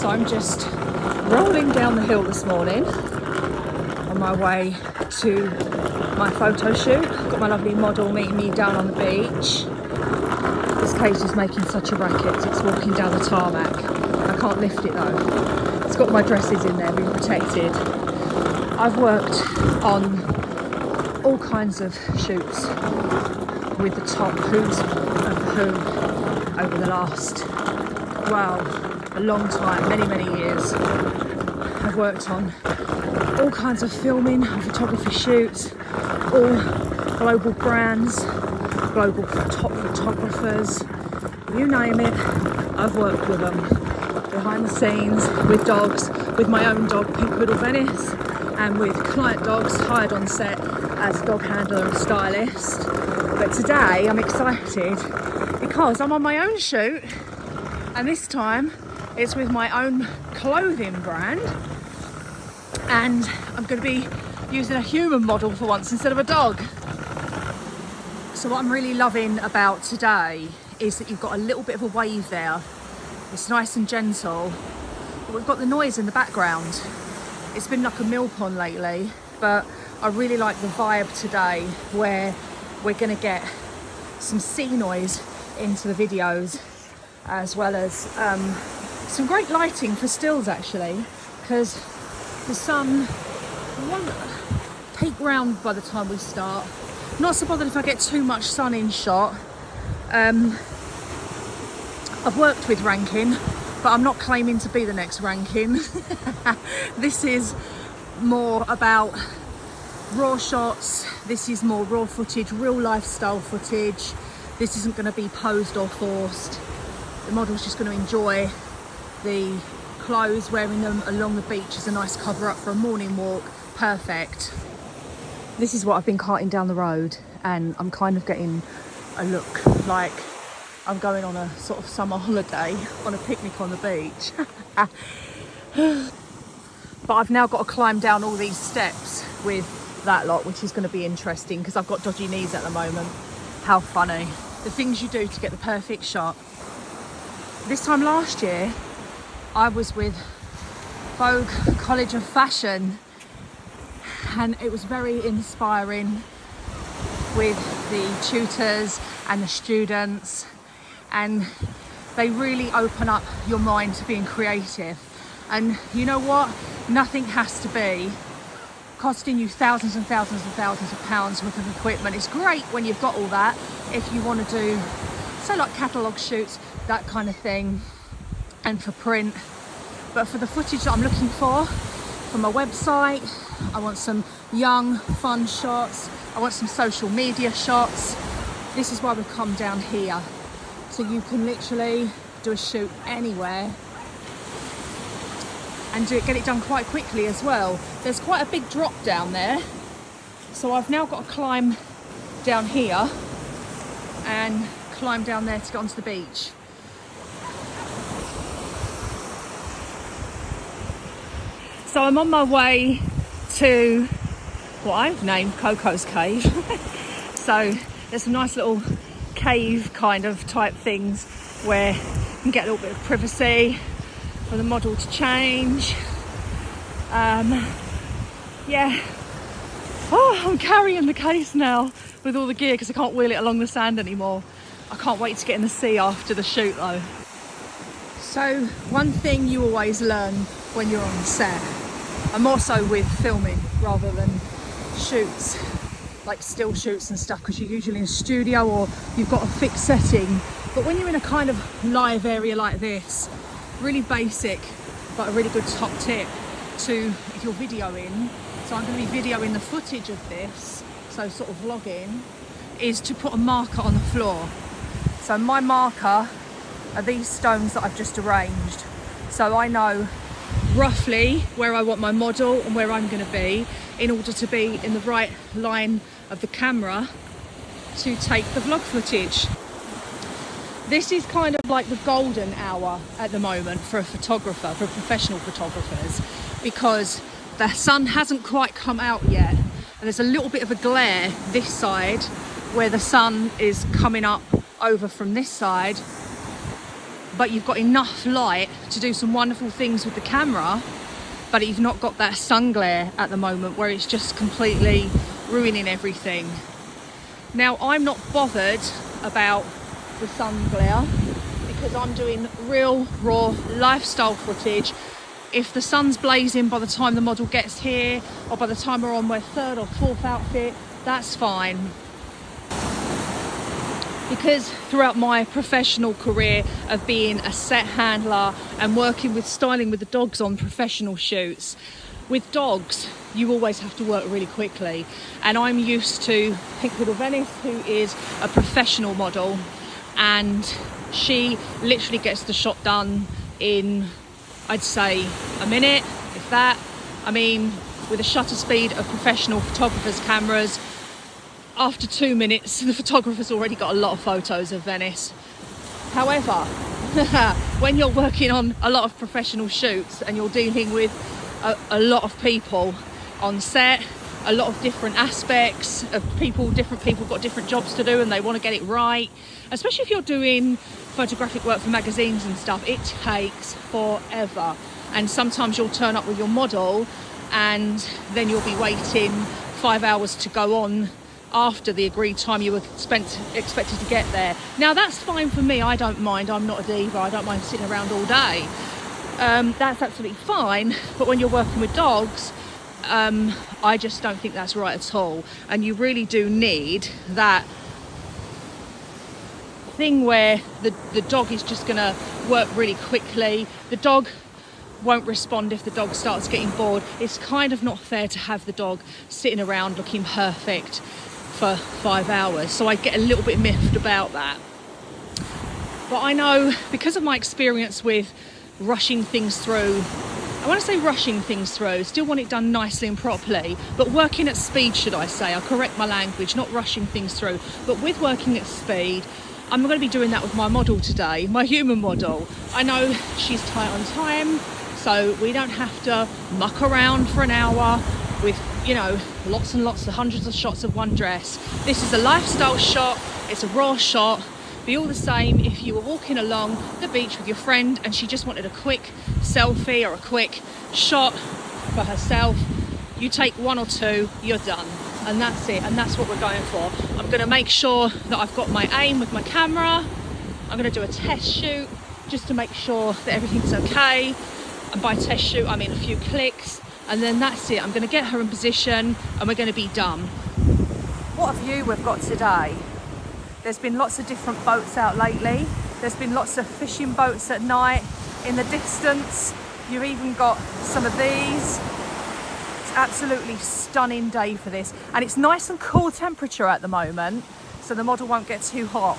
So I'm just rolling down the hill this morning on my way to my photo shoot. Got my lovely model meeting me down on the beach. This cage is making such a racket. It's walking down the tarmac. I can't lift it though. It's got my dresses in there being protected. I've worked on all kinds of shoots with the top who's of who over the last, well, a long time, many years. I've worked on all kinds of filming and photography shoots, all global brands, global top photographers, you name it, I've worked with them. Behind the scenes, with dogs, with my own dog, Pink Poodle Venice, and with client dogs hired on set as dog handler and stylist. But today I'm excited because I'm on my own shoot, and this time it's with my own clothing brand, and I'm going to be using a human model for once instead of a dog. So what I'm really loving about today is that you've got a little bit of a wave there. It's nice and gentle, but we've got the noise in the background. It's been like a mill pond lately, but I really like the vibe today where we're going to get some sea noise into the videos, as well as some great lighting for stills actually, because the sun won't peak round by the time we start. Not so bothered if I get too much sun in shot. I've worked with Rankin, but I'm not claiming to be the next Rankin. This is more about raw shots. This is more raw footage, real lifestyle footage. This isn't going to be posed or forced. The model's just going to enjoy the clothes, wearing them along the beach as a nice cover up for a morning walk. Perfect. This is what I've been carting down the road, and I'm kind of getting a look like I'm going on a sort of summer holiday on a picnic on the beach. But I've now got to climb down all these steps with that lot, which is going to be interesting because I've got dodgy knees at the moment. How funny. The things you do to get the perfect shot. This time last year, I was with Vogue College of Fashion, and it was very inspiring with the tutors and the students, and they really open up your mind to being creative. And you know what? Nothing has to be costing you thousands and thousands and thousands of pounds worth of equipment. It's great when you've got all that, if you want to do, say, like catalogue shoots, that kind of thing, and for print. But for the footage that I'm looking for my website, I want some young, fun shots. I want some social media shots. This is why we've come down here. So you can literally do a shoot anywhere and get it done quite quickly as well. There's quite a big drop down there. So I've now got to climb down here and climb down there to get onto the beach. So I'm on my way to what I've named Coco's Cave. So there's some nice little cave kind of type things where you can get a little bit of privacy for the model to change. Yeah. Oh, I'm carrying the case now with all the gear because I can't wheel it along the sand anymore. I can't wait to get in the sea after the shoot though. So one thing you always learn when you're on set, and more so with filming rather than shoots, like still shoots and stuff, because you're usually in a studio or you've got a fixed setting. But when you're in a kind of live area like this, really basic but a really good top tip to, if you're videoing, so I'm going to be videoing the footage of this, so sort of vlogging, is to put a marker on the floor. So my marker are these stones that I've just arranged, so I know roughly where I want my model and where I'm going to be in order to be in the right line of the camera to take the vlog footage. This is kind of like the golden hour at the moment for a photographer, for professional photographers, because the sun hasn't quite come out yet, and there's a little bit of a glare this side where the sun is coming up over from this side, but you've got enough light to do some wonderful things with the camera, but you've not got that sun glare at the moment where it's just completely ruining everything. Now, I'm not bothered about the sun glare because I'm doing real raw lifestyle footage. If the sun's blazing by the time the model gets here, or by the time we're on my third or fourth outfit, that's fine. Because throughout my professional career of being a set handler and working with styling with the dogs on professional shoots, with dogs, you always have to work really quickly. And I'm used to Poodle Venice, who is a professional model, and she literally gets the shot done in, I'd say, a minute, if that. I mean, with the shutter speed of professional photographers' cameras, after 2 minutes, the photographer's already got a lot of photos of Venice. However, when you're working on a lot of professional shoots and you're dealing with a lot of people on set, a lot of different aspects of people, different people got different jobs to do and they want to get it right, especially if you're doing photographic work for magazines and stuff, it takes forever. And sometimes you'll turn up with your model and then you'll be waiting 5 hours to go on after the agreed time you were expected to get there. Now, that's fine for me. I don't mind. I'm not a diva. I don't mind sitting around all day. That's absolutely fine. But when you're working with dogs, I just don't think that's right at all. And you really do need that thing where the dog is just going to work really quickly. The dog won't respond if the dog starts getting bored. It's kind of not fair to have the dog sitting around looking perfect for 5 hours. So I get a little bit miffed about that. But I know, because of my experience with rushing things through, I want to say rushing things through, still want it done nicely and properly, but working at speed, should I say. I'll correct my language, not rushing things through, but with working at speed. I'm going to be doing that with my model today, my human model. I know she's tight on time, so we don't have to muck around for an hour with, you know, lots and lots of hundreds of shots of one dress. This is a lifestyle shot, it's a raw shot. Be all the same if you were walking along the beach with your friend and she just wanted a quick selfie or a quick shot for herself. You take one or two, you're done. And that's it, and that's what we're going for. I'm gonna make sure that I've got my aim with my camera. I'm gonna do a test shoot just to make sure that everything's okay. And by test shoot, I mean a few clicks, and then that's it. I'm gonna get her in position and we're gonna be done. What a view we've got today. There's been lots of different boats out lately. There's been lots of fishing boats at night. In the distance, you've even got some of these. Absolutely stunning day for this, and it's nice and cool temperature at the moment, so the model won't get too hot.